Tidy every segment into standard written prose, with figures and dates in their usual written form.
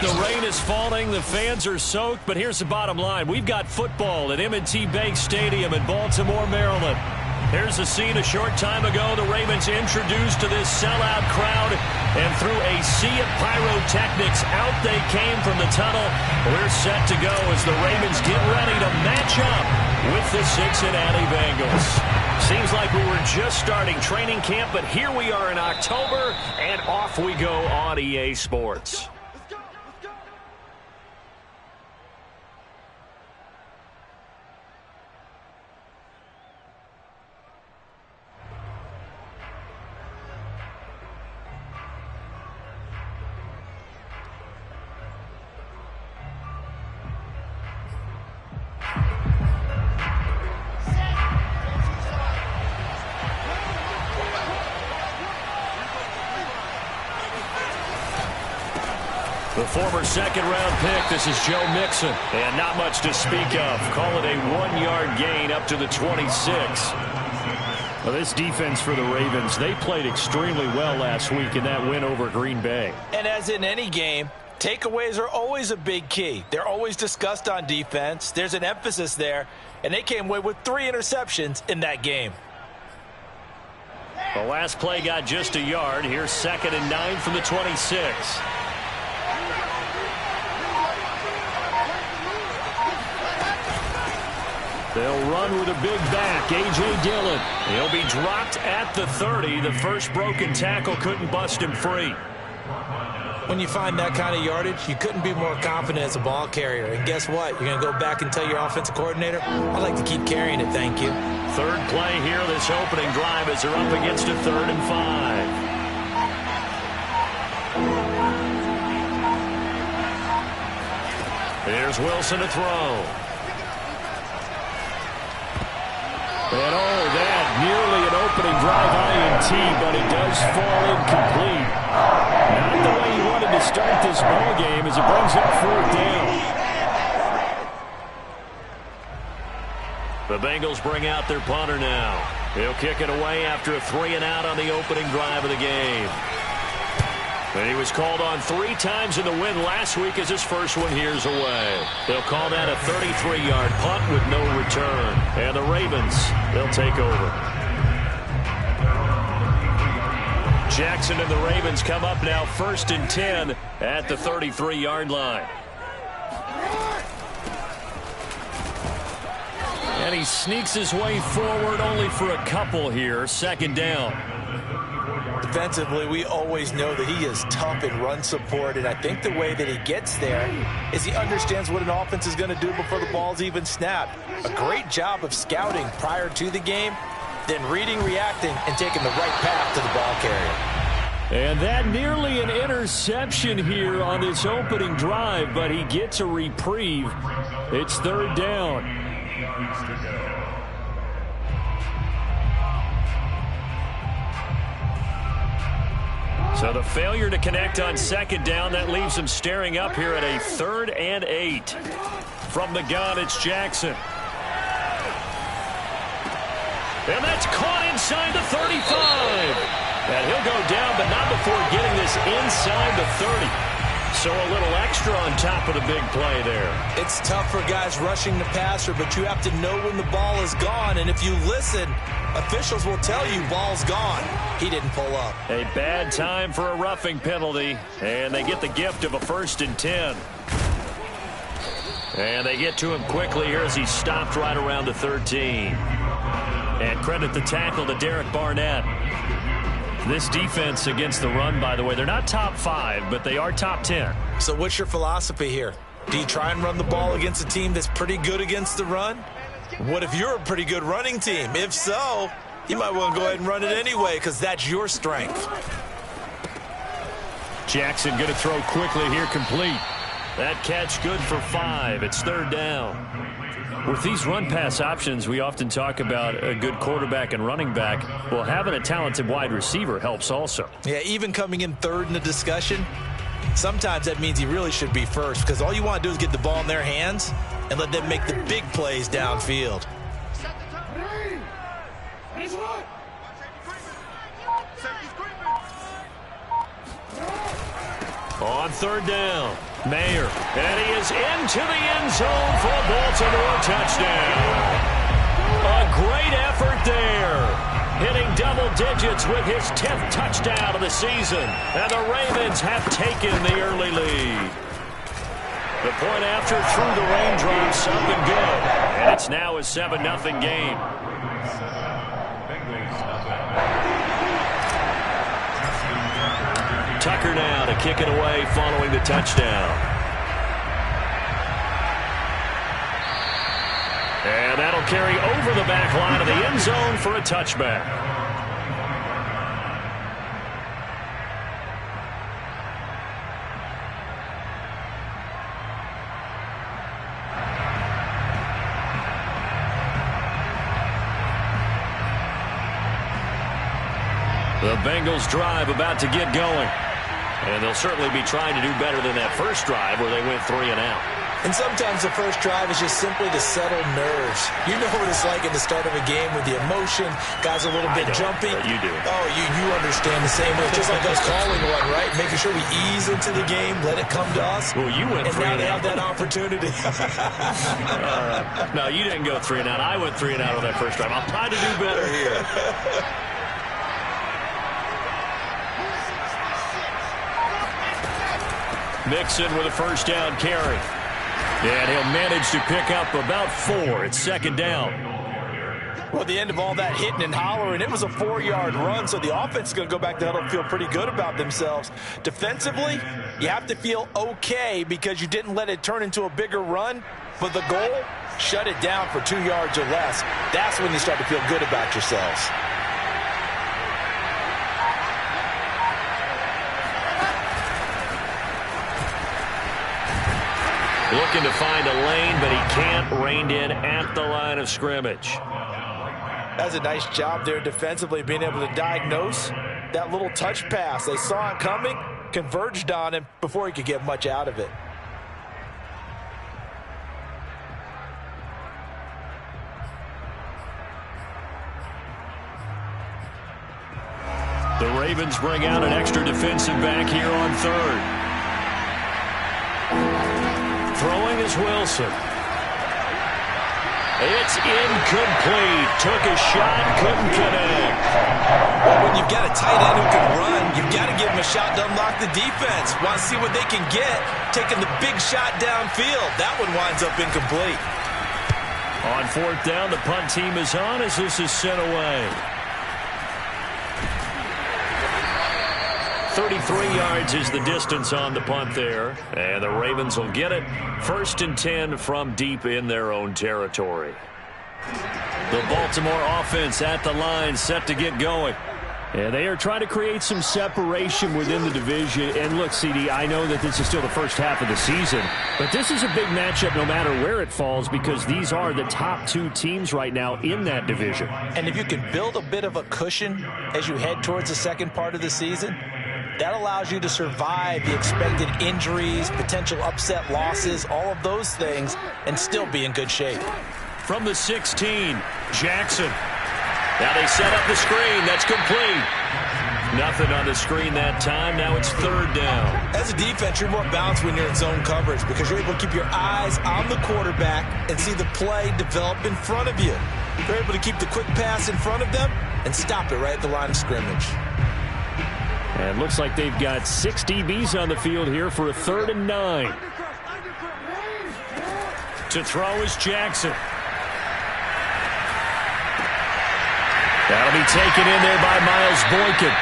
The rain is falling. The fans are soaked. But here's the bottom line. We've got football at M&T Bank Stadium in Baltimore, Maryland. Here's a scene a short time ago. The Ravens introduced to this sellout crowd. And through a sea of pyrotechnics, out they came from the tunnel. We're set to go as the Ravens get ready to match up with the Cincinnati Bengals. Seems like we were just starting training camp, but here we are in October, and off we go on EA Sports. The former second-round pick, this is Joe Mixon. And not much to speak of. Call it a 1-yard gain up to the 26. Well, this defense for the Ravens, they played extremely well last week in that win over Green Bay. And as in any game, takeaways are always a big key. They're always discussed on defense. There's an emphasis there, and they came away with 3 interceptions in that game. The last play got just a yard. Here's 2nd and 9 from the 26. They'll run with a big back, A.J. Dillon. He'll be dropped at the 30. The first broken tackle couldn't bust him free. When you find that kind of yardage, you couldn't be more confident as a ball carrier. And guess what? You're going to go back and tell your offensive coordinator, I'd like to keep carrying it, thank you. Third play here, this opening drive as they're up against a 3rd and 5. Here's Wilson to throw. And oh, that nearly an opening drive INT, but it does fall incomplete. Not the way you wanted to start this ball game as it brings up 4th down. The Bengals bring out their punter now. He'll kick it away after a 3-and-out on the opening drive of the game. And he was called on 3 times in the win last week as his first one here's away. They'll call that a 33-yard punt with no return. And the Ravens, they'll take over. Jackson and the Ravens come up now 1st and 10 at the 33-yard line. And he sneaks his way forward only for a couple here. 2nd down. Defensively, we always know that he is tough in run support, and I think the way that he gets there is he understands what an offense is going to do before the ball's even snapped. A great job of scouting prior to the game, then reading, reacting, and taking the right path to the ball carrier. And that nearly an interception here on this opening drive, but he gets a reprieve. It's 3rd down. So the failure to connect on 2nd down, that leaves him staring up here at a 3rd and 8. From the gun, it's Jackson. And that's caught inside the 35. And he'll go down, but not before getting this inside the 30. So a little extra on top of the big play there. It's tough for guys rushing the passer, but you have to know when the ball is gone. And if you listen, officials will tell you ball's gone. He didn't pull up. A bad time for a roughing penalty. And they get the gift of a 1st and 10. And they get to him quickly here as he stopped right around the 13. And credit the tackle to Derek Barnett. This defense against the run, by the way, they're not top 5, but they are top 10. So what's your philosophy here? Do you try and run the ball against a team that's pretty good against the run? What if you're a pretty good running team? If so, you might want to go ahead and run it anyway because that's your strength. Jackson going to throw quickly here, complete. That catch good for 5. It's 3rd down. With these run-pass options, we often talk about a good quarterback and running back. Well, having a talented wide receiver helps also. Yeah, even coming in 3rd in the discussion, sometimes that means he really should be first because all you want to do is get the ball in their hands and let them make the big plays downfield. On third down, Mayer. And he is into the end zone for a Baltimore touchdown. A great effort there. Hitting double digits with his 10th touchdown of the season. And the Ravens have taken the early lead. The point after through the raindrops, something good. And it's now a 7-0 game. Tucker now to kick it away following the touchdown. And that'll carry over the back line of the end zone for a touchback. The Bengals drive about to get going. And they'll certainly be trying to do better than that first drive where they went 3 and out. And sometimes the first drive is just simply to settle nerves. You know what it's like at the start of a game with the emotion, guys a little bit jumpy. You do. Oh, you understand the same way. Just like us calling one, right? Making sure we ease into the game, let it come to us. Well, you went 3 and out. And now they have that opportunity. No, you didn't go 3 and out. I went 3 and out on that first drive. I'll try to do better here. Mixon with a first down carry. And he'll manage to pick up about 4. It's second down. Well, at the end of all that hitting and hollering, it was a 4-yard run, so the offense is going to go back to huddle and feel pretty good about themselves. Defensively, you have to feel okay because you didn't let it turn into a bigger run, but the goal, shut it down for 2 yards or less. That's when you start to feel good about yourselves. Looking to find a lane, but he can't. Reined in at the line of scrimmage. That's a nice job there defensively, being able to diagnose that little touch pass. They saw it coming, converged on him before he could get much out of it. The Ravens bring out an extra defensive back here on third. Throwing is Wilson. It's incomplete. Took a shot, couldn't connect. Well, when you've got a tight end who can run, you've got to give him a shot to unlock the defense. Want to see what they can get, taking the big shot downfield. That one winds up incomplete. On fourth down, the punt team is on as this is sent away. 33 yards is the distance on the punt there. And the Ravens will get it. 1st and 10 from deep in their own territory. The Baltimore offense at the line, set to get going. And they are trying to create some separation within the division. And look, CD, I know that this is still the first half of the season, but this is a big matchup no matter where it falls because these are the top 2 teams right now in that division. And if you can build a bit of a cushion as you head towards the second part of the season, that allows you to survive the expected injuries, potential upset losses, all of those things, and still be in good shape. From the 16, Jackson. Now they set up the screen. That's complete. Nothing on the screen that time. Now it's third down. As a defense, you're more balanced when you're in zone coverage because you're able to keep your eyes on the quarterback and see the play develop in front of you. You're able to keep the quick pass in front of them and stop it right at the line of scrimmage. And looks like they've got 6 DBs on the field here for a 3rd and 9. To throw is Jackson. That'll be taken in there by Miles Boykin.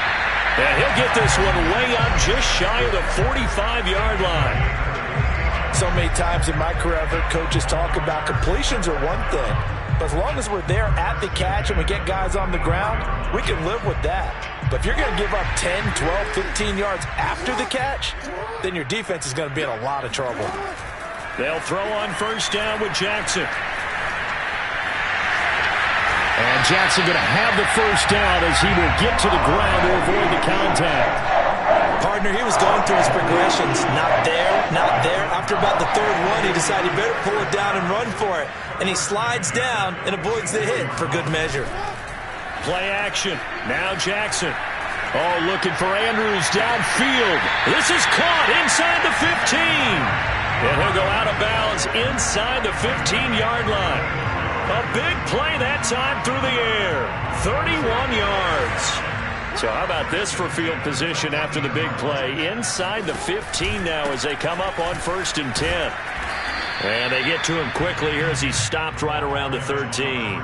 And he'll get this one way up just shy of the 45-yard line. So many times in my career, I've heard coaches talk about completions are one thing. But as long as we're there at the catch and we get guys on the ground, we can live with that. But if you're going to give up 10, 12, 15 yards after the catch, then your defense is going to be in a lot of trouble. They'll throw on first down with Jackson. And Jackson going to have the first down as he will get to the ground to avoid the contact. Partner, he was going through his progressions. Not there, not there. After about the 3rd one, he decided he better pull it down and run for it. And he slides down and avoids the hit for good measure. Play action. Now Jackson. Oh, looking for Andrews downfield. This is caught inside the 15. And he'll go out of bounds inside the 15-yard line. A big play that time through the air. 31 yards. So how about this for field position after the big play? Inside the 15 now as they come up on 1st and 10. And they get to him quickly here as he's stopped right around the 13.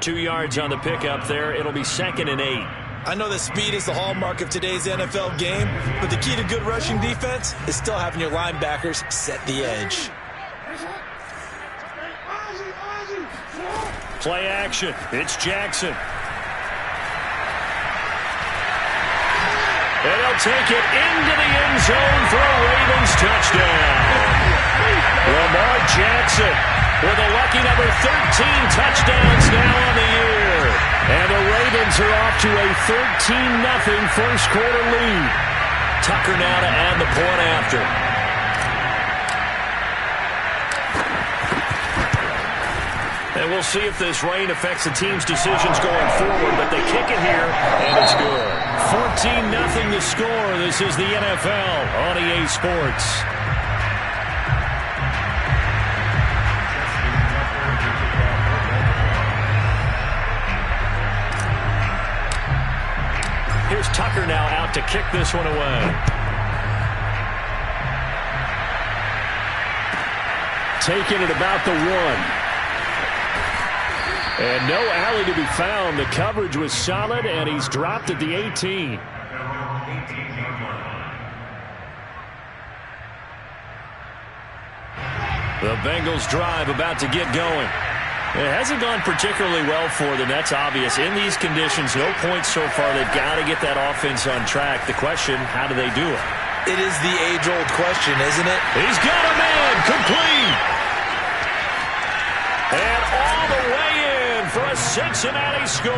2 yards on the pickup there. It'll be 2nd and 8. I know that speed is the hallmark of today's NFL game, but the key to good rushing defense is still having your linebackers set the edge. Play action. It's Jackson. And he'll take it into the end zone for a Ravens touchdown. Lamar Jackson with a lucky number 13 touchdowns now on the year. And the Ravens are off to a 13-0 first quarter lead. Tucker now to add the point after. And we'll see if this rain affects the team's decisions going forward, but they kick it here, and it's good. 14-0 the score. This is the NFL on EA Sports. Here's Tucker now out to kick this one away. Taking it about the 1. And no alley to be found. The coverage was solid, and he's dropped at the 18. The Bengals drive about to get going. It hasn't gone particularly well for them. That's obvious. In these conditions, no points so far. They've got to get that offense on track. The question, how do they do it? It is the age-old question, isn't it? He's got a man. Complete. And all the way in for a Cincinnati score.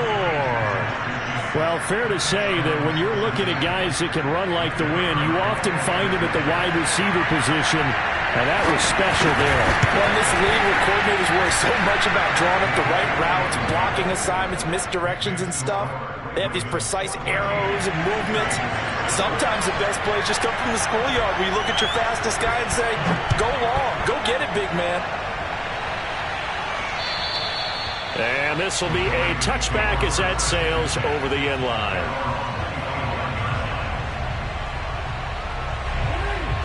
Well, fair to say that when you're looking at guys that can run like the wind, you often find them at the wide receiver position, and that was special there. Well, in this league where coordinators worry so much about drawing up the right routes, blocking assignments, misdirections and stuff, they have these precise arrows and movements. Sometimes the best plays just come from the schoolyard where you look at your fastest guy and say, go long, go get it, big man. And this will be a touchback as that sails over the end line.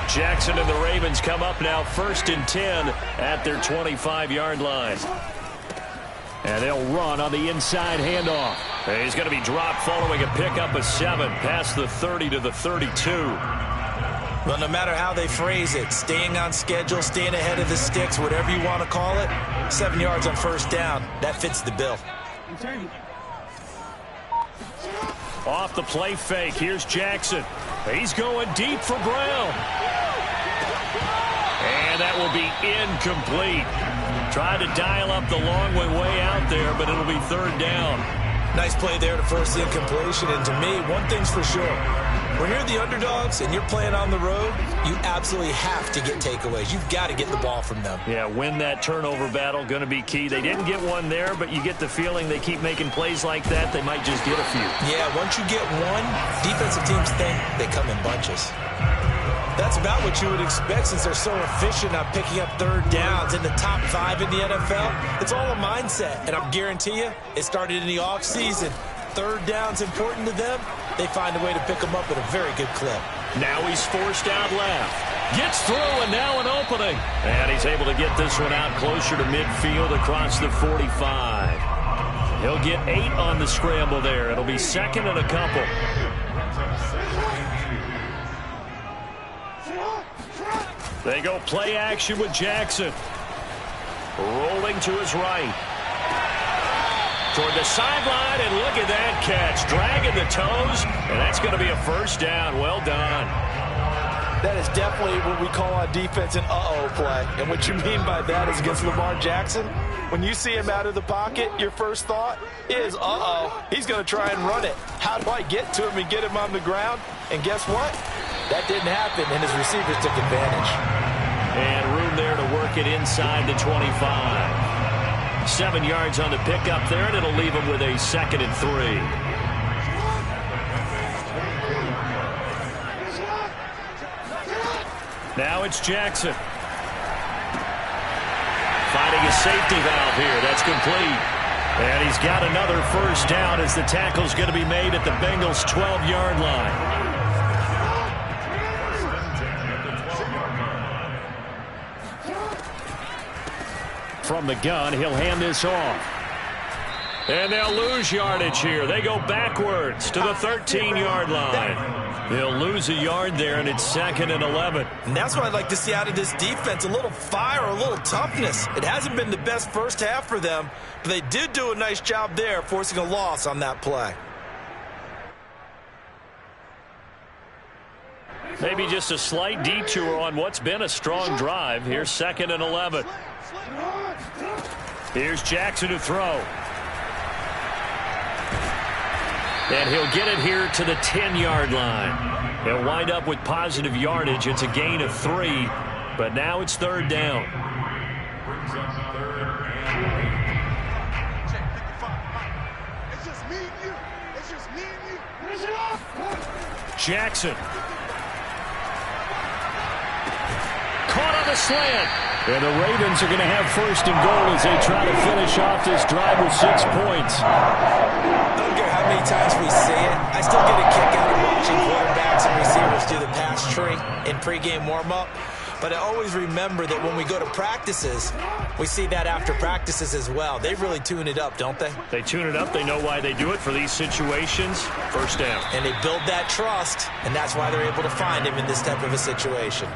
Jackson and the Ravens come up now 1st and 10 at their 25-yard line. And they'll run on the inside handoff. And he's going to be dropped following a pickup of 7 past the 30 to the 32. Well, no matter how they phrase it, staying on schedule, staying ahead of the sticks, whatever you want to call it, 7 yards on 1st down, that fits the bill. Off the play fake, here's Jackson. He's going deep for Brown. And that will be incomplete. Tried to dial up the long way out there, but it'll be 3rd down. Nice play there to force the incompletion. And to me, one thing's for sure. When you're the underdogs and you're playing on the road, you absolutely have to get takeaways. You've got to get the ball from them. Yeah, win that turnover battle, going to be key. They didn't get one there, but you get the feeling they keep making plays like that, they might just get a few. Yeah, once you get one, defensive teams think they come in bunches. That's about what you would expect since they're so efficient on picking up 3rd downs in the top 5 in the NFL. It's all a mindset, and I guarantee you, it started in the offseason. 3rd down's important to them. They find a way to pick them up at a very good clip. Now he's forced out left. Gets through, and now an opening. And he's able to get this one out closer to midfield across the 45. He'll get 8 on the scramble there. It'll be 2nd and a couple. They go play action with Jackson. Rolling to his right. Toward the sideline, and look at that catch. Dragging the toes, and that's going to be a 1st down. Well done. That is definitely what we call on defense an uh-oh play. And what you mean by that is against Lamar Jackson, when you see him out of the pocket, your first thought is, uh-oh, he's going to try and run it. How do I get to him and get him on the ground? And guess what? That didn't happen, and his receivers took advantage. And room there to work it inside the 25. 7 yards on the pickup there, and it'll leave him with a 2nd and 3. Now it's Jackson. Finding a safety valve here. That's complete. And he's got another first down as the tackle's going to be made at the Bengals' 12-yard line. From the gun, he'll hand this off. And they'll lose yardage here. They go backwards to the 13-yard line. They'll lose a yard there, and it's 2nd and 11. And that's what I'd like to see out of this defense, a little fire, a little toughness. It hasn't been the best first half for them, but they did do a nice job there, forcing a loss on that play. Maybe just a slight detour on what's been a strong drive. Here's 2nd and 11. Here's Jackson to throw. And he'll get it here to the 10-yard line. He'll wind up with positive yardage. It's a gain of 3, but now it's 3rd down. Jackson. Caught on the slant. And the Ravens are going to have 1st and goal as they try to finish off this drive with 6 points. I don't care how many times we see it. I still get a kick out of watching quarterbacks and receivers do the pass tree in pregame warm-up. But I always remember that when we go to practices, we see that after practices as well. They really tune it up, don't they? They tune it up. They know why they do it for these situations. 1st down. And they build that trust, and that's why they're able to find him in this type of a situation.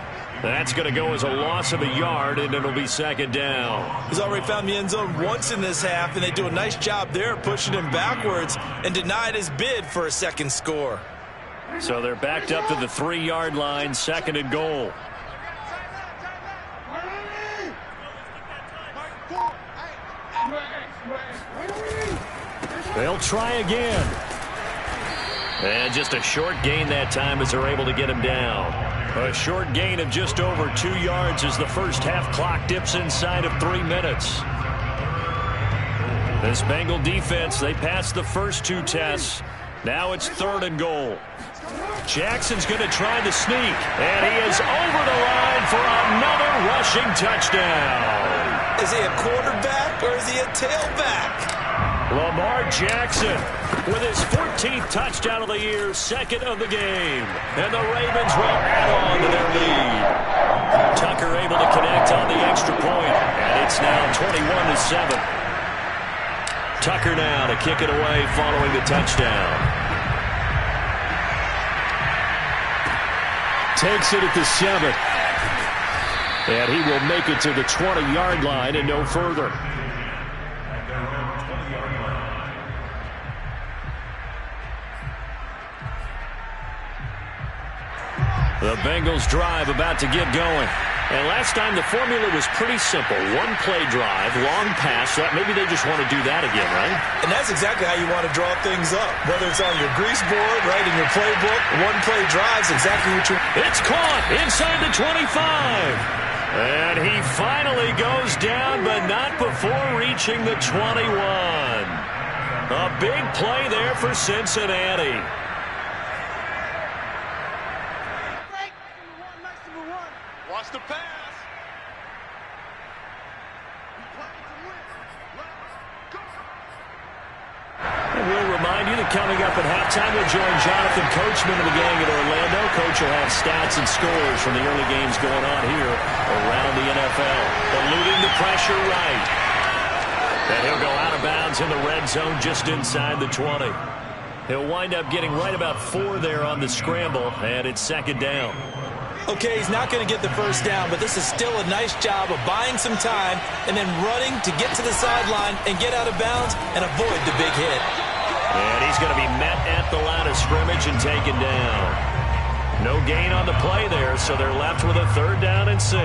That's going to go as a loss of a yard, and it'll be 2nd down. He's already found the end zone once in this half, and they do a nice job there pushing him backwards and denied his bid for a 2nd score. So they're backed up to the 3-yard line, 2nd and goal. They'll try again. And just a short gain that time as they're able to get him down. A short gain of just over 2 yards as the first half clock dips inside of 3 minutes. This Bengal defense, they passed the first 2 tests. Now it's 3rd and goal. Jackson's going to try the sneak, and he is over the line for another rushing touchdown. Is he a quarterback or is he a tailback? Lamar Jackson with his 14th touchdown of the year, 2nd of the game. And the Ravens will add on to their lead. Tucker able to connect on the extra point, and it's now 21-7. Tucker now to kick it away following the touchdown. Takes it at the 7. And he will make it to the 20-yard line and no further. The Bengals drive about to get going. And last time the formula was pretty simple. 1-play drive, long pass. So maybe they just want to do that again, right? And that's exactly how you want to draw things up. Whether it's on your grease board, right, in your playbook, 1-play drive's exactly what you... It's caught inside the 25. And he finally goes down, but not before reaching the 21. A big play there for Cincinnati. Watch the pass. And we'll remind you that coming up at halftime, we'll join Jonathan Coachman of the gang in Orlando. Coach will have stats and scores from the early games going on here around the NFL. Eluding the pressure right. And he'll go out of bounds in the red zone just inside the 20. He'll wind up getting right about 4 there on the scramble, and it's 2nd down. Okay, he's not going to get the first down, but this is still a nice job of buying some time and then running to get to the sideline and get out of bounds and avoid the big hit. And he's going to be met at the line of scrimmage and taken down. No gain on the play there, so they're left with a 3rd down and 6.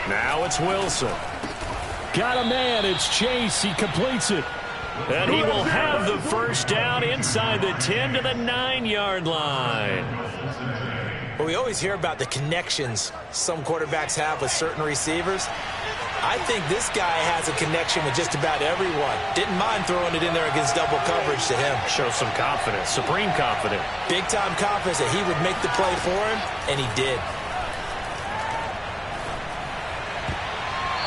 Now it's Wilson. Got a man. It's Chase. He completes it. And he will have the first down inside the 10 to the 9-yard line. Well, we always hear about the connections some quarterbacks have with certain receivers. I think this guy has a connection with just about everyone. Didn't mind throwing it in there against double coverage to him. Show some confidence, supreme confidence. Big-time confidence that he would make the play for him, and he did.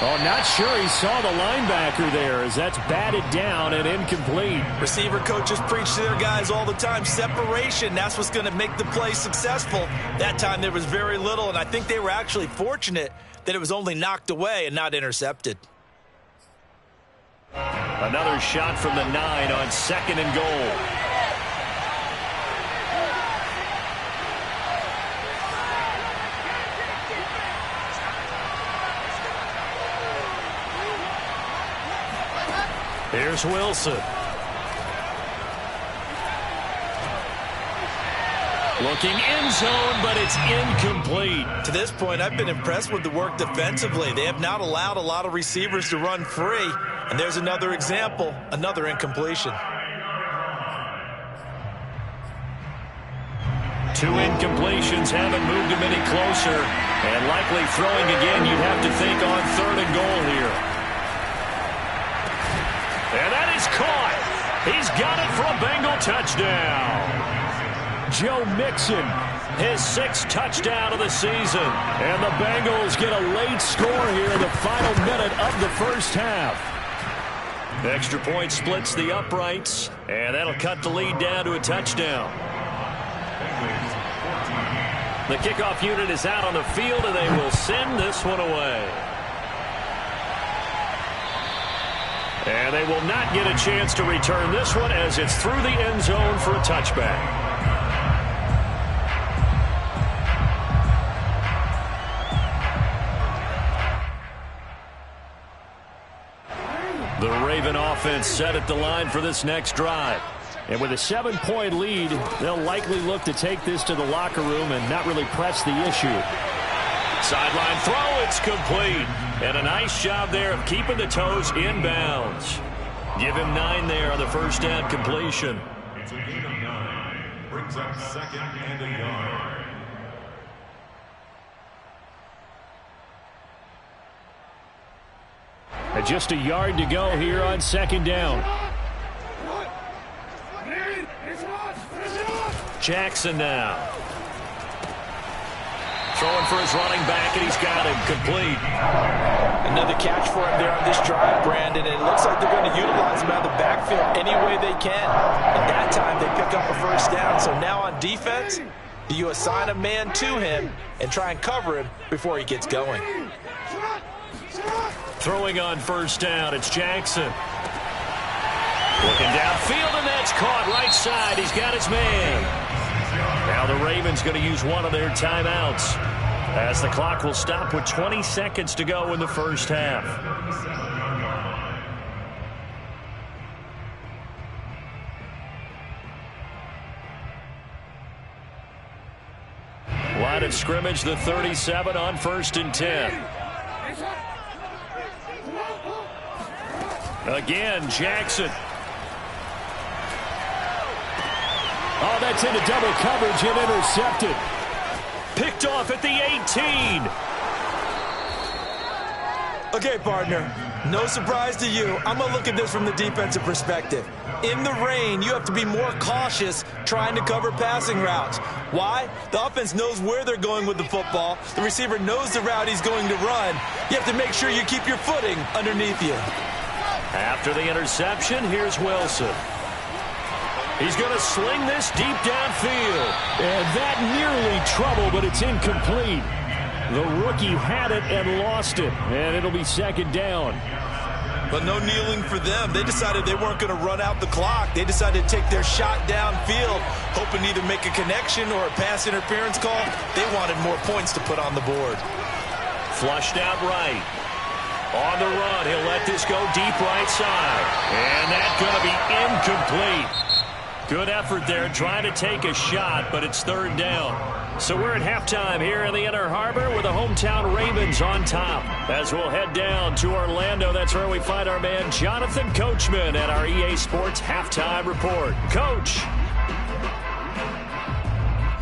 Oh, not sure he saw the linebacker there as that's batted down and incomplete. Receiver coaches preach to their guys all the time. Separation, that's what's going to make the play successful. That time there was very little, and I think they were actually fortunate that it was only knocked away and not intercepted. Another shot from the 9 on 2nd and goal. Here's Wilson. Looking end zone, but it's incomplete. To this point, I've been impressed with the work defensively. They have not allowed a lot of receivers to run free. And there's another example, another incompletion. 2 incompletions haven't moved him any closer. And likely throwing again, you'd have to think on 3rd and goal here. And that is caught. He's got it for a Bengal touchdown. Joe Mixon, his 6th touchdown of the season. And the Bengals get a late score here in the final minute of the first half. Extra point splits the uprights, and that'll cut the lead down to a touchdown. The kickoff unit is out on the field, and they will send this one away. And they will not get a chance to return this one as it's through the end zone for a touchback. The Raven offense set at the line for this next drive. And with a 7-point lead, they'll likely look to take this to the locker room and not really press the issue. Sideline throw, it's complete. And a nice job there of keeping the toes in bounds. Give him 9 there on the first down completion. It's a gain of 9. Brings up 2nd and a yard. And just a yard to go here on 2nd down. Jackson now. Throwing for his running back, and he's got him complete. Another catch for him there on this drive, Brandon, and it looks like they're going to utilize him out of the backfield any way they can. And that time they pick up a first down. So now on defense, you assign a man to him and try and cover him before he gets going. Throwing on first down, it's Jackson. Looking downfield, and that's caught right side. He's got his man. Now the Ravens going to use one of their timeouts as the clock will stop with 20 seconds to go in the first half. Line of scrimmage, the 37 on 1st and 10. Again, Jackson. Oh, that's into double coverage and intercepted. Picked off at the 18. Okay, partner, no surprise to you. I'm going to look at this from the defensive perspective. In the rain, you have to be more cautious trying to cover passing routes. Why? The offense knows where they're going with the football. The receiver knows the route he's going to run. You have to make sure you keep your footing underneath you. After the interception, here's Wilson. He's going to sling this deep downfield. And that nearly trouble, but it's incomplete. The rookie had it and lost it. And it'll be 2nd down. But no kneeling for them. They decided they weren't going to run out the clock. They decided to take their shot downfield, hoping to either make a connection or a pass interference call. They wanted more points to put on the board. Flushed out right. On the run, he'll let this go deep right side. And that's going to be incomplete. Good effort there trying to take a shot, but it's 3rd down. So we're at halftime here in the Inner Harbor with the hometown Ravens on top. As we'll head down to Orlando, that's where we find our man Jonathan Coachman at our EA Sports Halftime Report. Coach.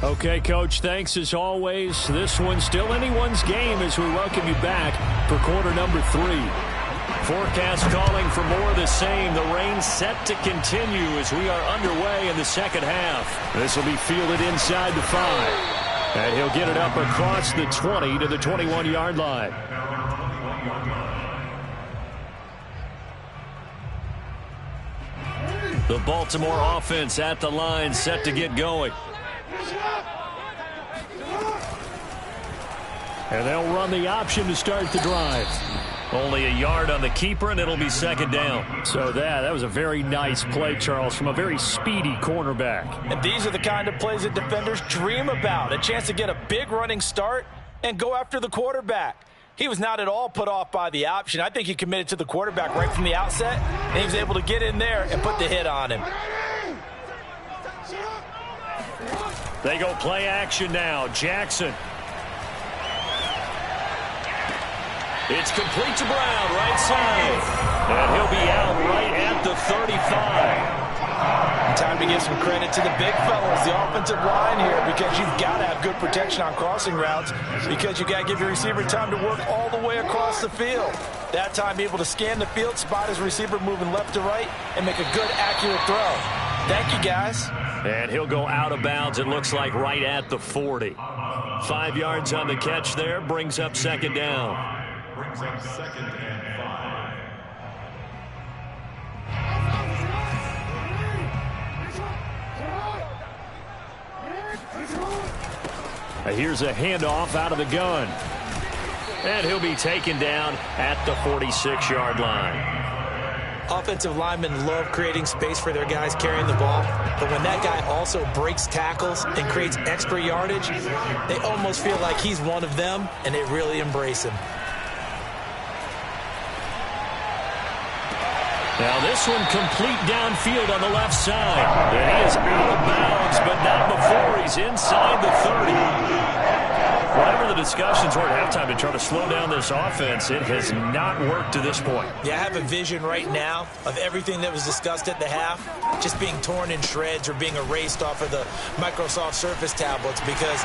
Okay, Coach, thanks as always. This one's still anyone's game as we welcome you back for quarter number 3. Forecast calling for more of the same. The rain set to continue as we are underway in the second half. This will be fielded inside the 5. And he'll get it up across the 20 to the 21-yard line. The Baltimore offense at the line set to get going. And they'll run the option to start the drive. Only a yard on the keeper, and it'll be second down. So that was a very nice play, Charles, from a very speedy cornerback. And these are the kind of plays that defenders dream about. A chance to get a big running start and go after the quarterback. He was not at all put off by the option. I think he committed to the quarterback right from the outset, and he was able to get in there and put the hit on him. They go play action now. Jackson. It's complete to Brown, right side. And he'll be out right at the 35. Time to give some credit to the big fellas, the offensive line here, because you've got to have good protection on crossing routes, because you've got to give your receiver time to work all the way across the field. That time able to scan the field, spot his receiver moving left to right, and make a good, accurate throw. Thank you, guys. And he'll go out of bounds, it looks like, right at the 40. 5 yards on the catch there, brings up second down. Brings up second and 5. Here's a handoff out of the gun. And he'll be taken down at the 46-yard line. Offensive linemen love creating space for their guys carrying the ball, but when that guy also breaks tackles and creates extra yardage, they almost feel like he's one of them, and they really embrace him. Now this one complete downfield on the left side. And he is out of bounds, but not before he's inside the 30. Whatever the discussions were at halftime to try to slow down this offense, it has not worked to this point. Yeah, I have a vision right now of everything that was discussed at the half just being torn in shreds or being erased off of the Microsoft Surface tablets, because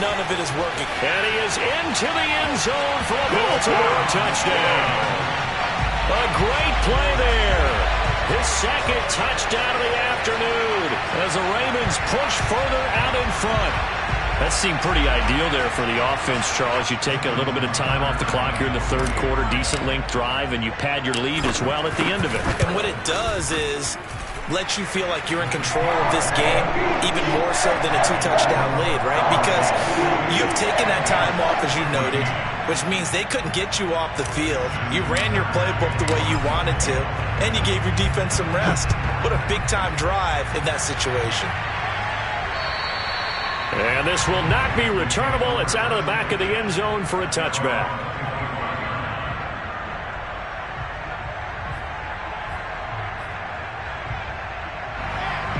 none of it is working. And he is into the end zone for a Baltimore touchdown. A great play there. His second touchdown of the afternoon as the Ravens push further out in front. That seemed pretty ideal there for the offense, Charles. You take a little bit of time off the clock here in the third quarter, decent length drive, and you pad your lead as well at the end of it. And what it does is let you feel like you're in control of this game, even more so than a 2-touchdown lead, right? Because you've taken that time off, as you noted, which means they couldn't get you off the field. You ran your playbook the way you wanted to, and you gave your defense some rest. What a big-time drive in that situation. And this will not be returnable. It's out of the back of the end zone for a touchback.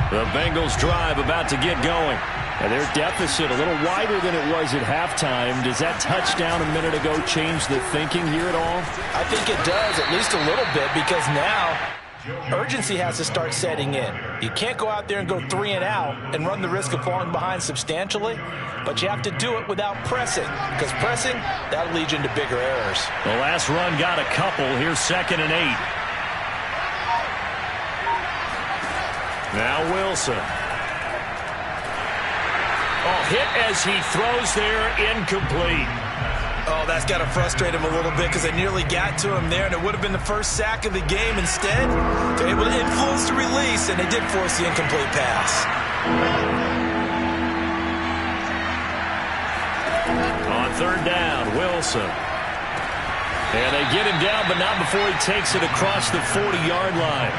The Bengals drive about to get going. And their deficit a little wider than it was at halftime. Does that touchdown a minute ago change the thinking here at all? I think it does, at least a little bit, because now urgency has to start setting in. You can't go out there and go 3 and out and run the risk of falling behind substantially, but you have to do it without pressing, because pressing, that'll lead you into bigger errors. The last run got a couple. Here's 2nd and 8. Now Wilson. Oh, hit as he throws there, incomplete. Oh, that's got to frustrate him a little bit, because they nearly got to him there, and it would have been the first sack of the game. Instead, they're able to influence the release, and they did force the incomplete pass. On 3rd down, Wilson. And they get him down, but not before he takes it across the 40-yard line.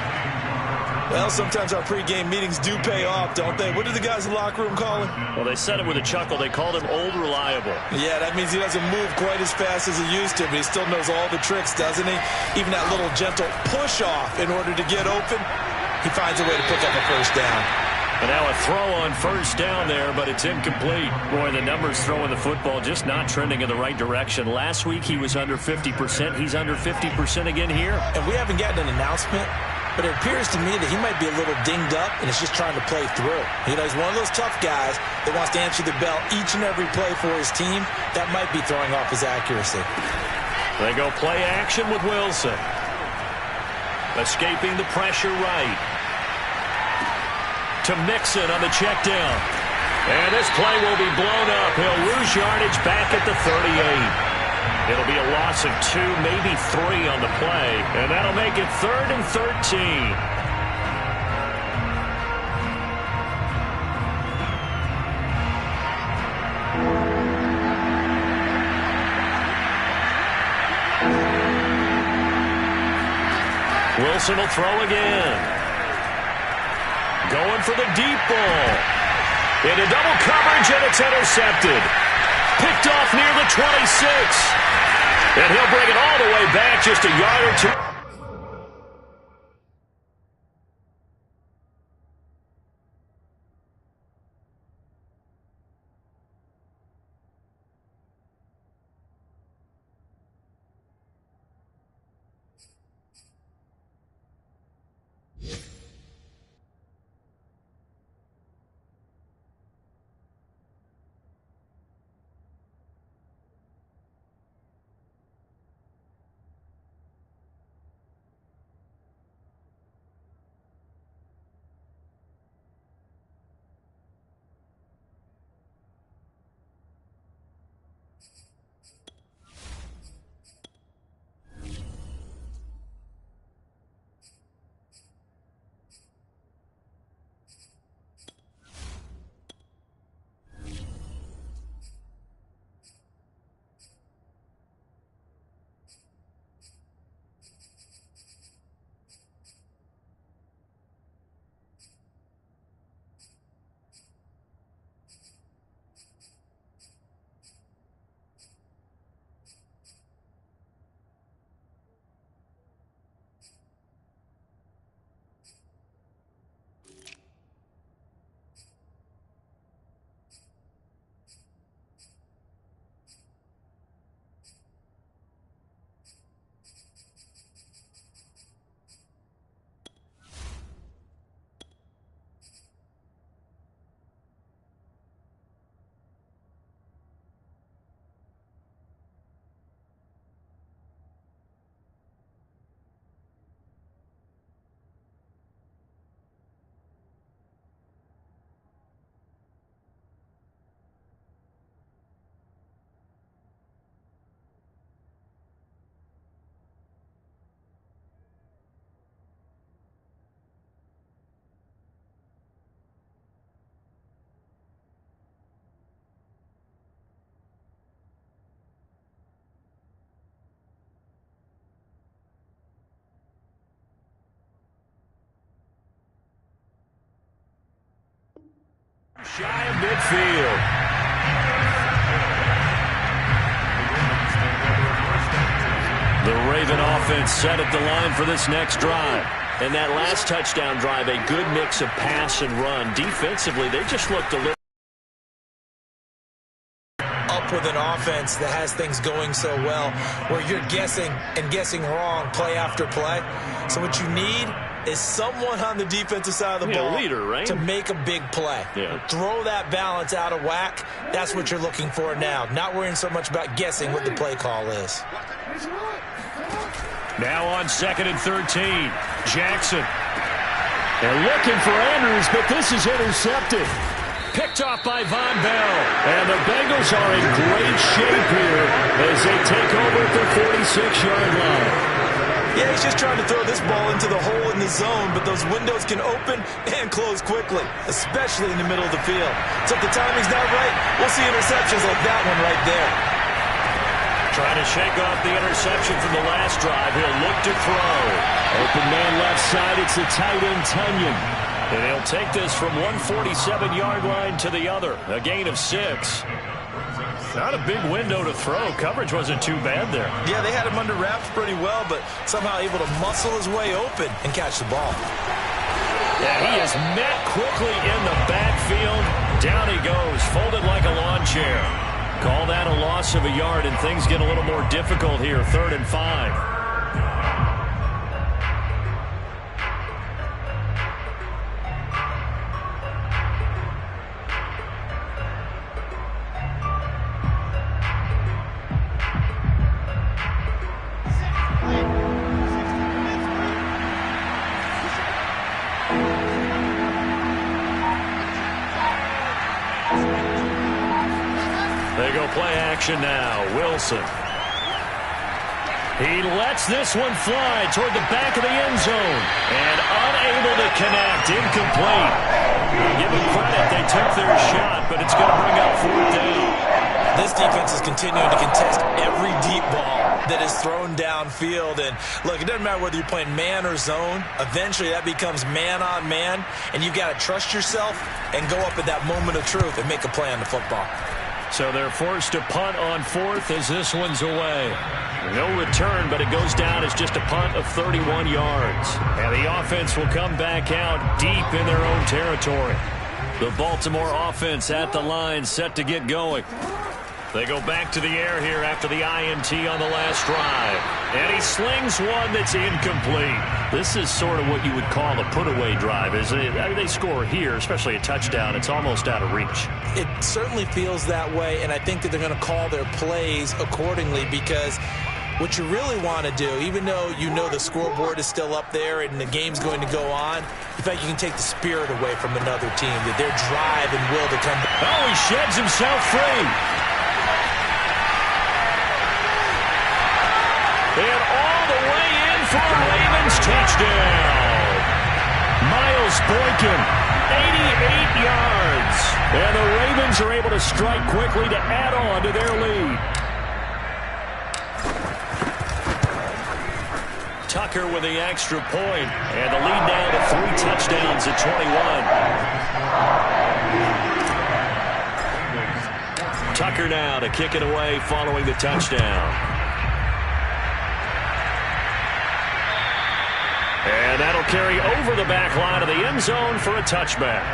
Well, sometimes our pregame meetings do pay off, don't they? What did the guys in the locker room call him? Well, they said it with a chuckle. They called him Old Reliable. Yeah, that means he doesn't move quite as fast as he used to, but he still knows all the tricks, doesn't he? Even that little gentle push-off in order to get open, he finds a way to pick up a first down. And now a throw on first down there, but it's incomplete. Boy, the numbers throwing the football just not trending in the right direction. Last week he was under 50%. He's under 50% again here. And we haven't gotten an announcement, but it appears to me that he might be a little dinged up and is just trying to play through. You know, he's one of those tough guys that wants to answer the bell each and every play for his team. That might be throwing off his accuracy. They go play action with Wilson. Escaping the pressure right. To Mixon on the check down. And this play will be blown up. He'll lose yardage back at the 38. It'll be a loss of 2, maybe 3 on the play. And that'll make it 3rd and 13. Wilson will throw again. Going for the deep ball. Into double coverage, and it's intercepted. Picked off near the 26. And he'll bring it all the way back just a yard or two. Shy of midfield. The Raven offense set at the line for this next drive. And that last touchdown drive, a good mix of pass and run. Defensively, they just looked a little up with an offense that has things going so well, where you're guessing and guessing wrong play after play. So what you need is someone on the defensive side of the ball leader, right? to make a big play. Throw that balance out of whack. That's what you're looking for now. Not worrying so much about guessing what the play call is. Now on 2nd and 13. Jackson. They're looking for Andrews, but this is intercepted. Picked off by Von Bell. And the Bengals are in great shape here as they take over at their 46-yard line. Yeah, he's just trying to throw this ball into the hole in the zone, but those windows can open and close quickly, especially in the middle of the field. So if the timing's not right, we'll see interceptions like that one right there. Trying to shake off the interception from the last drive. He'll look to throw. Open man left side. It's the tight end, Tunyon. And he'll take this from 147-yard line to the other. A gain of 6. Not a big window to throw. Coverage wasn't too bad there. Yeah, they had him under wraps pretty well, but somehow able to muscle his way open and catch the ball. And he is met quickly in the backfield. Down he goes, folded like a lawn chair. Call that a loss of a yard, and things get a little more difficult here. 3rd and 5. They go play action now. Wilson. He lets this one fly toward the back of the end zone. And unable to connect. Incomplete. Give them credit. They took their shot, but it's going to bring up 4th down. This defense is continuing to contest every deep ball that is thrown downfield. And look, it doesn't matter whether you're playing man or zone. Eventually that becomes man on man. And you've got to trust yourself and go up at that moment of truth and make a play on the football. So they're forced to punt on 4th as this one's away. No return, but it goes down as just a punt of 31 yards. And the offense will come back out deep in their own territory. The Baltimore offense at the line, set to get going. They go back to the air here after the INT on the last drive. And he slings one that's incomplete. This is sort of what you would call a put-away drive, isn't it? I mean, they score here, especially a touchdown. It's almost out of reach. It certainly feels that way, and I think that they're going to call their plays accordingly, because what you really want to do, even though you know the scoreboard is still up there and the game's going to go on, in fact, you can take the spirit away from another team, that their drive and will to come back. Oh, he sheds himself free. And all the way in for a Ravens touchdown. Miles Boykin, 88 yards. And the Ravens are able to strike quickly to add on to their lead. Tucker with the extra point. And the lead now to 3 touchdowns at 21. Tucker now to kick it away following the touchdown. And that'll carry over the back line of the end zone for a touchback.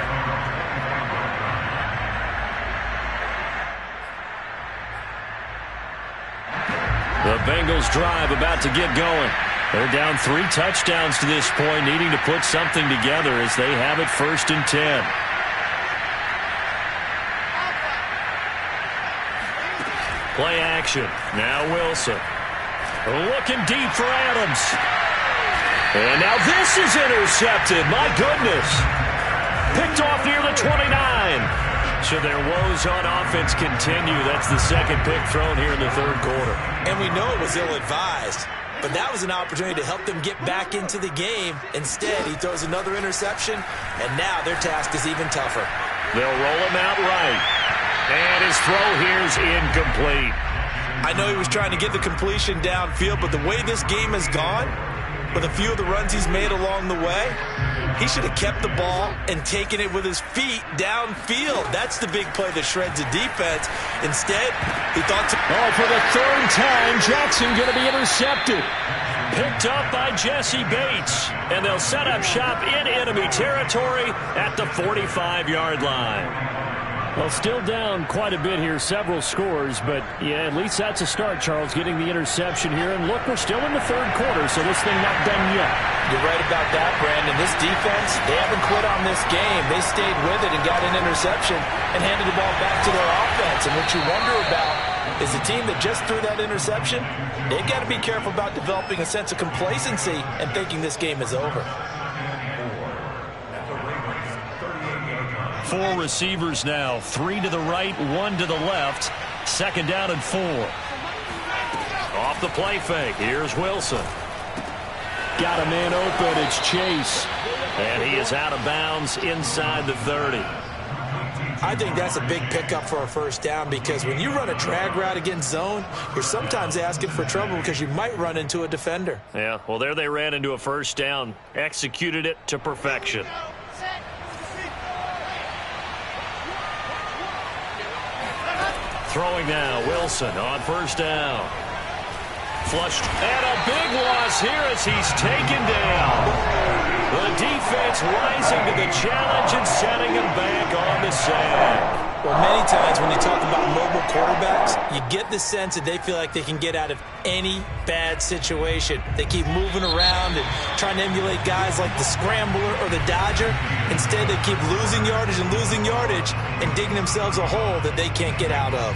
The Bengals drive about to get going. They're down 3 touchdowns to this point, needing to put something together as they have it 1st and 10. Play action. Now Wilson. Looking deep for Adams. And now this is intercepted. My goodness. Picked off near the 29. So their woes on offense continue. That's the second pick thrown here in the 3rd quarter. And we know it was ill-advised, but that was an opportunity to help them get back into the game. Instead, he throws another interception, and now their task is even tougher. They'll roll him out right. And his throw here's incomplete. I know he was trying to get the completion downfield, but the way this game has gone, with a few of the runs he's made along the way, he should have kept the ball and taken it with his feet downfield. That's the big play that shreds a defense. Instead, he thought to... Oh, for the 3rd time, Jackson going to be intercepted. Picked up by Jesse Bates. And they'll set up shop in enemy territory at the 45-yard line. Well, still down quite a bit here, several scores, but yeah, at least that's a start, Charles, getting the interception here. And look, we're still in the 3rd quarter, so this thing not done yet. You're right about that, Brandon. This defense, they haven't quit on this game. They stayed with it and got an interception and handed the ball back to their offense. And what you wonder about is the team that just threw that interception, they've got to be careful about developing a sense of complacency and thinking this game is over. 4 receivers now, 3 to the right, 1 to the left. 2nd down and 4. Off the play fake, here's Wilson. Got a man open, it's Chase. And he is out of bounds inside the 30. I think that's a big pickup for a 1st down, because when you run a drag route against zone, you're sometimes asking for trouble because you might run into a defender. Yeah, well, there they ran into a 1st down, executed it to perfection. Throwing now, Wilson on 1st down. flushed. And a big loss here as he's taken down. The defense rising to the challenge and setting him back on the sack. Well, many times when you talk about mobile quarterbacks, you get the sense that they feel like they can get out of any bad situation. They keep moving around and trying to emulate guys like the Scrambler or the Dodger. Instead, they keep losing yardage and digging themselves a hole that they can't get out of.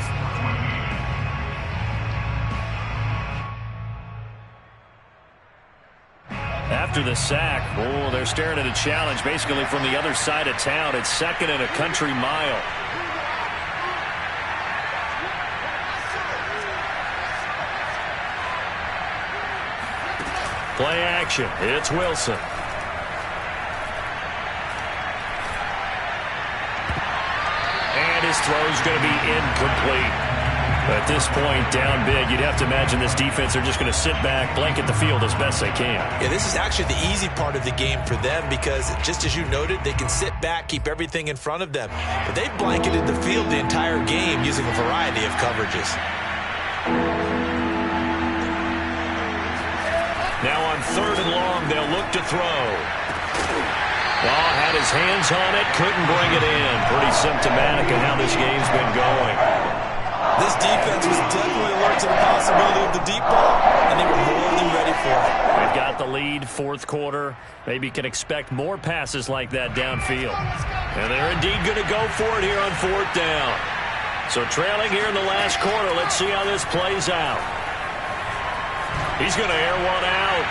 After the sack, they're staring at a challenge basically from the other side of town. It's 2nd and a country mile. Play action. It's Wilson. And his throw's going to be incomplete. At this point, down big, you'd have to imagine this defense are just going to sit back, blanket the field as best they can. Yeah, this is actually the easy part of the game for them because, just as you noted, they can sit back, keep everything in front of them. But they've blanketed the field the entire game using a variety of coverages. Now on 3rd and long, they'll look to throw. Had his hands on it, couldn't bring it in. Pretty symptomatic of how this game's been going. This defense was definitely alert to the possibility of the deep ball, and they were more than ready for it. They've got the lead, 4th quarter. Maybe can expect more passes like that downfield. And they're indeed going to go for it here on 4th down. So trailing here in the last quarter, let's see how this plays out. He's going to air one out.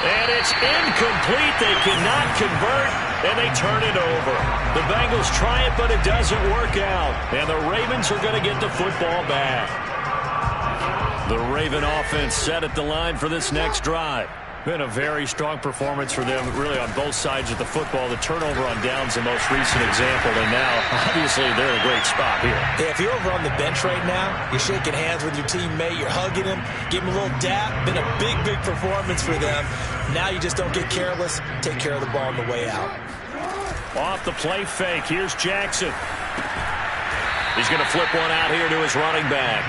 And it's incomplete. They cannot convert, and they turn it over. The Bengals try it, but it doesn't work out. And the Ravens are going to get the football back. The Raven offense set at the line for this next drive. Been a very strong performance for them, really on both sides of the football. The turnover on downs the most recent example, and now, obviously, they're in a great spot here. Yeah, if you're over on the bench right now, you're shaking hands with your teammate, you're hugging him, give him a little dap. Been a big, big performance for them. Now you just don't get careless. Take care of the ball on the way out. Off the play fake, here's Jackson. He's going to flip one out here to his running back.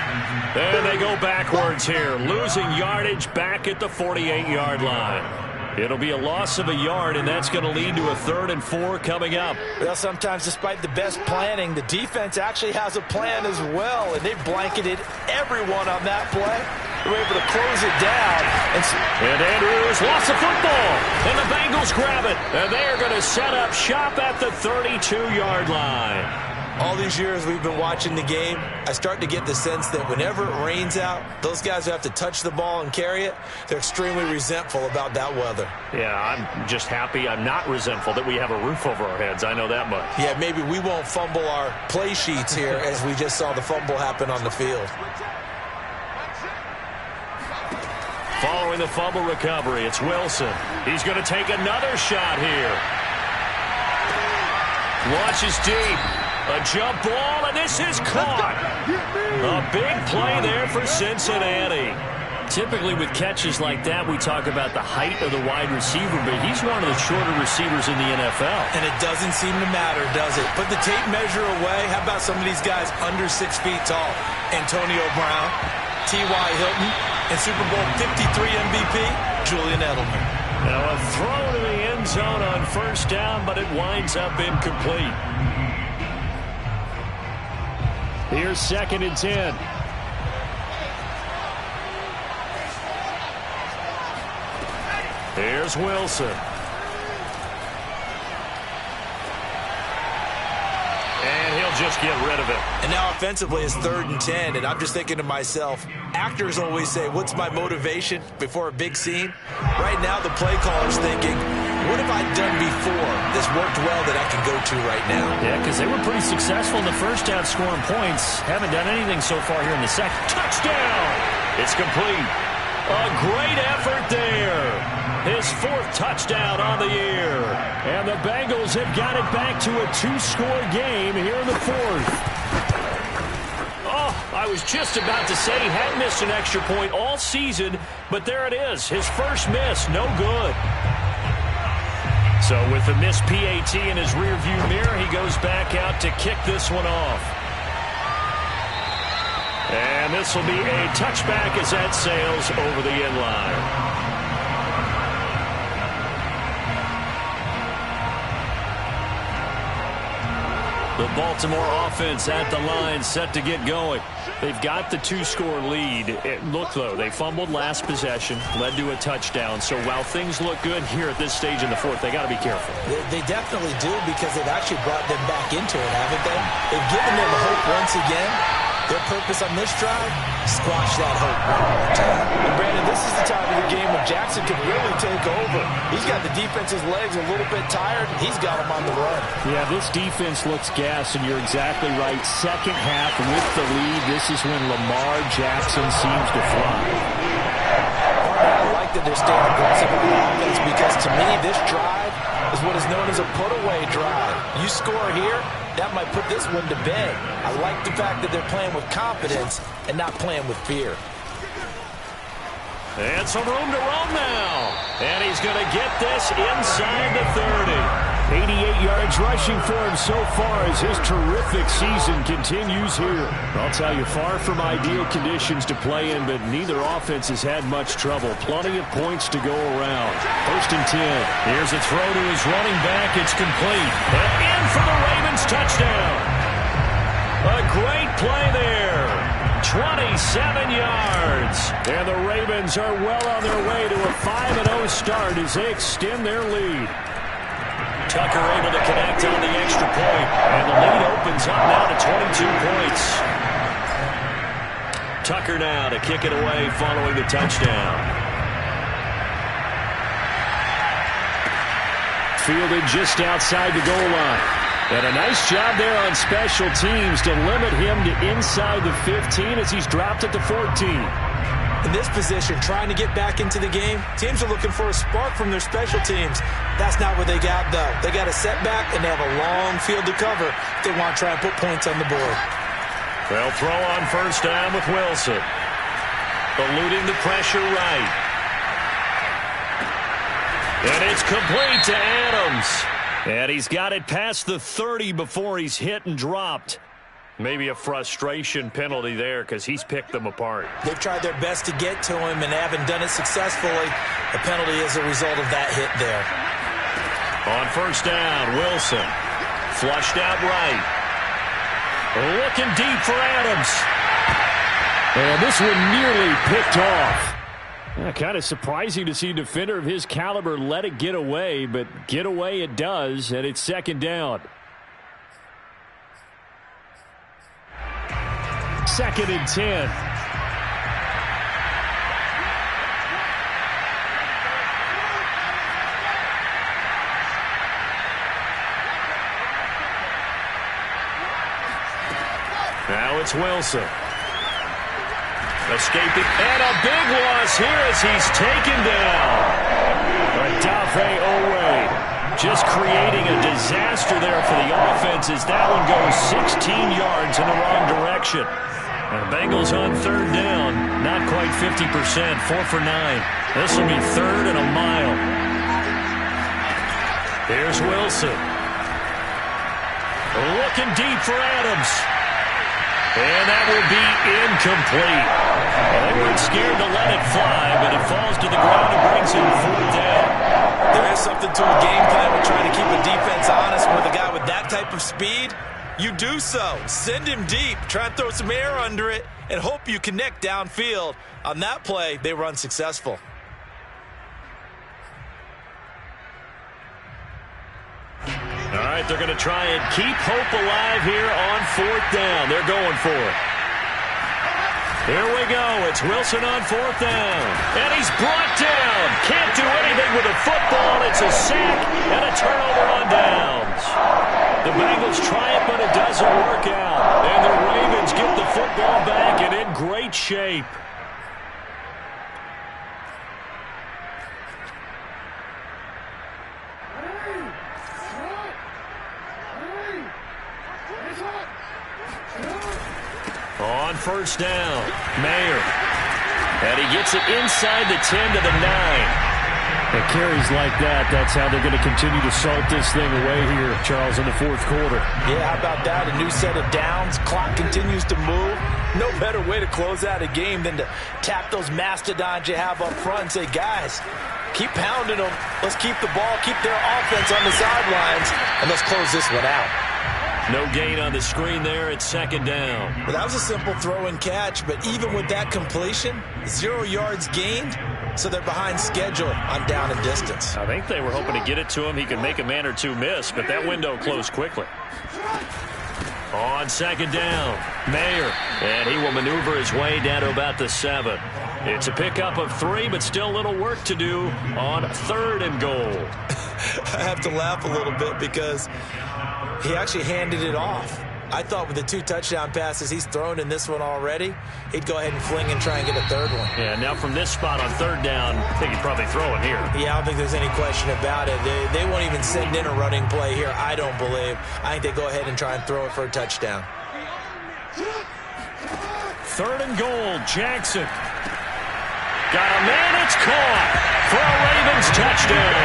And they go backwards here, losing yardage back at the 48-yard line. It'll be a loss of a yard, and that's going to lead to a 3rd and 4 coming up. Well, sometimes despite the best planning, the defense actually has a plan as well, and they blanketed everyone on that play. They were able to close it down. And Andrews lost the football, and the Bengals grab it. And they are going to set up shop at the 32-yard line. All these years we've been watching the game, I start to get the sense that whenever it rains out, those guys who have to touch the ball and carry it, they're extremely resentful about that weather. Yeah, I'm just happy I'm not resentful that we have a roof over our heads. I know that much. Yeah, maybe we won't fumble our play sheets here as we just saw the fumble happen on the field. Following the fumble recovery, it's Wilson. He's going to take another shot here. Launches deep. A jump ball, and this is caught. A big play there for Cincinnati. Typically with catches like that, we talk about the height of the wide receiver, but he's one of the shorter receivers in the NFL. And it doesn't seem to matter, does it? Put the tape measure away. How about some of these guys under 6 feet tall? Antonio Brown, T.Y. Hilton, and Super Bowl 53 MVP, Julian Edelman. Now a throw to the end zone on 1st down, but it winds up incomplete. Here's 2nd and 10. Here's Wilson. And he'll just get rid of it. And now offensively it's 3rd and 10, and I'm just thinking to myself, actors always say, what's my motivation before a big scene? Right now the play caller's thinking, what have I done before? This worked well that I can go to right now. Yeah, because they were pretty successful in the 1st half scoring points. Haven't done anything so far here in the 2nd. Touchdown! It's complete. A great effort there. His 4th touchdown on the year. And the Bengals have got it back to a 2-score game here in the 4th. Oh, I was just about to say he hadn't missed an extra point all season, but there it is. His first miss, no good. So with the missed PAT in his rearview mirror, he goes back out to kick this one off. And And this will be a touchback as that sails over the end line. The Baltimore offense at the line, set to get going. They've got the 2-score lead. Look, though, they fumbled last possession, led to a touchdown. So while things look good here at this stage in the fourth, they got to be careful. They definitely do, because they've actually brought them back into it, haven't they? They've given them hope once again. Their purpose on this drive, squash that hope one more time. And Brandon, this is the time of the game when Jackson can really take over. He's got the defense's legs a little bit tired. He's got them on the run. Yeah, this defense looks gassed, and you're exactly right. Second half with the lead, this is when Lamar Jackson seems to fly. I like that they're staying aggressive with the offense, because to me, this drive is what is known as a put-away drive. You score here, that might put this one to bed. I like the fact that they're playing with confidence and not playing with fear. And some room to run now. And he's going to get this inside the 30. 88 yards rushing for him so far as his terrific season continues here. I'll tell you, far from ideal conditions to play in, but neither offense has had much trouble. Plenty of points to go around. 1st and 10. Here's a throw to his running back. It's complete. And in for the Ravens touchdown. A great play there. 27 yards. And the Ravens are well on their way to a 5-0 start as they extend their lead. Tucker able to connect on the extra point, and the lead opens up now to 22 points. Tucker now to kick it away following the touchdown. Fielded just outside the goal line. And a nice job there on special teams to limit him to inside the 15 as he's dropped it to 14. In this position, trying to get back into the game, teams are looking for a spark from their special teams. That's not what they got, though. They got a setback, and they have a long field to cover if they want to try and put points on the board. They'll throw on 1st down with Wilson. Eluding the pressure right. And it's complete to Adams. And he's got it past the 30 before he's hit and dropped. Maybe a frustration penalty there because he's picked them apart. They've tried their best to get to him and haven't done it successfully. The penalty is a result of that hit there. On 1st down, Wilson. Flushed out right. Looking deep for Adams. And this one nearly picked off. Kind of surprising to see a defender of his caliber let it get away, but get away it does, and it's 2nd down. 2nd and 10. Now it's Wilson. Escaping, and a big loss here as he's taken down. Odafe Owe just creating a disaster there for the offense as that one goes 16 yards in the wrong direction. And the Bengals on 3rd down, not quite 50%, 4 for 9. This will be 3rd and a mile. Here's Wilson. Looking deep for Adams. And that will be incomplete. They weren't scared to let it fly, but it falls to the ground and brings in 4th down. There is something to a game plan with trying to keep a defense honest with a guy with that type of speed. You do so. Send him deep. Try and throw some air under it and hope you connect downfield. On that play, they were unsuccessful. All right, they're going to try and keep hope alive here on 4th down. They're going for it. Here we go. It's Wilson on 4th down. And he's brought down. Can't do anything with the football. It's a sack and a turnover on downs. The Bengals try it, but it doesn't work out. And the Ravens get the football back and in great shape. On 1st down, Mayer. And he gets it inside the 10 to the 9. And carries like that, that's how they're going to continue to salt this thing away here, Charles, in the fourth quarter. Yeah, how about that? A new set of downs. Clock continues to move. No better way to close out a game than to tap those mastodons you have up front and say, guys, keep pounding them. Let's keep the ball, keep their offense on the sidelines, and let's close this one out. No gain on the screen there. It's second down. Well, that was a simple throw and catch, but even with that completion, 0 yards gained, so they're behind schedule on down and distance. I think they were hoping to get it to him. He could make a man or two miss, but that window closed quickly. On second down, Mayer, and he will maneuver his way down to about the 7. It's a pickup of 3, but still a little work to do on 3rd and goal. I have to laugh a little bit because he actually handed it off. I thought with the 2 touchdown passes he's thrown in this one already, he'd go ahead and fling and try and get a 3rd one. Yeah, now from this spot on 3rd down, I think he'd probably throw it here. Yeah, I don't think there's any question about it. They won't even send in a running play here, I don't believe. I think they go ahead and try and throw it for a touchdown. 3rd and goal, Jackson. Got a man, it's caught for a Ravens touchdown.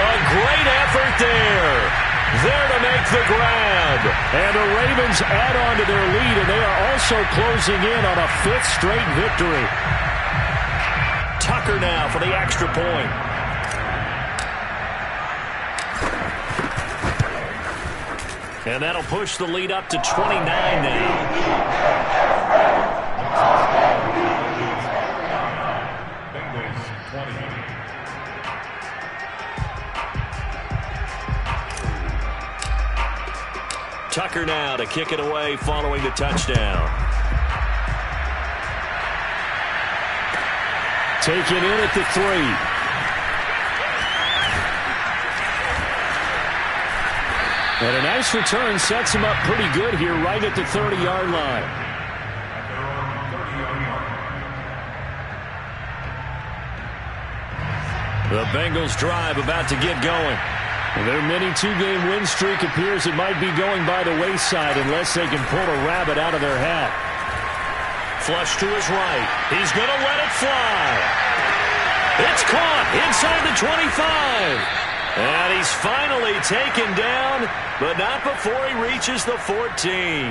A great effort there. There to make the grab. And the Ravens add on to their lead, and they are also closing in on a 5th straight victory. Tucker now for the extra point. And that'll push the lead up to 29 now. Tucker now to kick it away following the touchdown. Taken in at the 3. And a nice return sets him up pretty good here right at the 30-yard line. The Bengals drive about to get going. Their mini 2-game win streak appears it might be going by the wayside unless they can pull a rabbit out of their hat. Flush to his right. He's going to let it fly. It's caught inside the 25. And he's finally taken down, but not before he reaches the 14.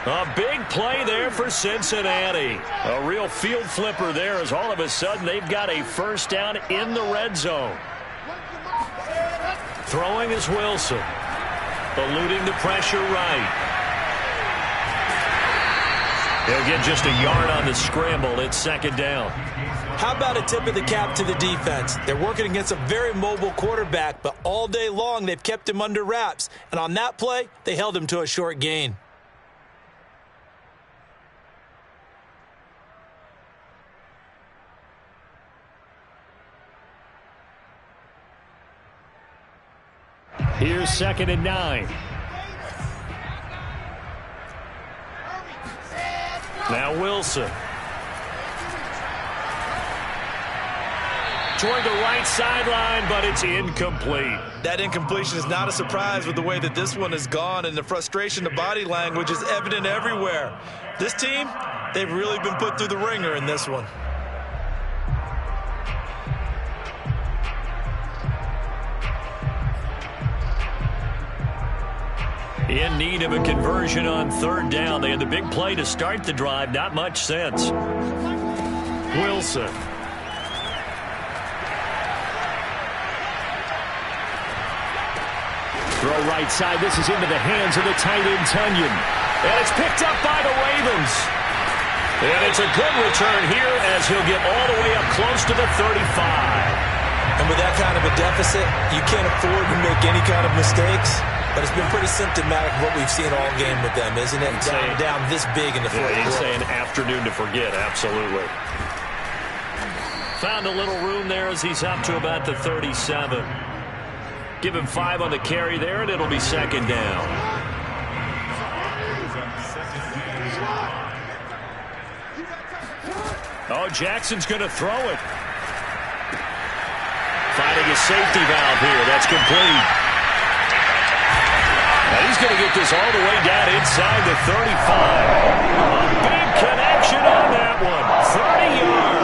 A big play there for Cincinnati. A real field flipper there as all of a sudden they've got a first down in the red zone. Throwing is Wilson. Eluding the pressure right. He'll get just a yard on the scramble. It's second down. How about a tip of the cap to the defense? They're working against a very mobile quarterback, but all day long they've kept him under wraps. And on that play, they held him to a short gain. Here's 2nd and 9. Now Wilson. Toward the right sideline, but it's incomplete. That incompletion is not a surprise with the way that this one has gone, and the frustration, the body language is evident everywhere. This team, they've really been put through the ringer in this one. In need of a conversion on 3rd down. They had the big play to start the drive. Not much sense. Wilson. Throw right side. This is into the hands of the tight end, Tunyon. And it's picked up by the Ravens. And it's a good return here as he'll get all the way up close to the 35. And with that kind of a deficit, you can't afford to make any kind of mistakes. But it's been pretty symptomatic of what we've seen all game with them, isn't it? Down this big in the fourth quarter. He's saying afternoon to forget, absolutely. Found a little room there as he's up to about the 37. Give him 5 on the carry there, and it'll be second down. Oh, Jackson's going to throw it. Finding a safety valve here. That's complete. And he's going to get this all the way down inside the 35. A big connection on that one. 30 yards.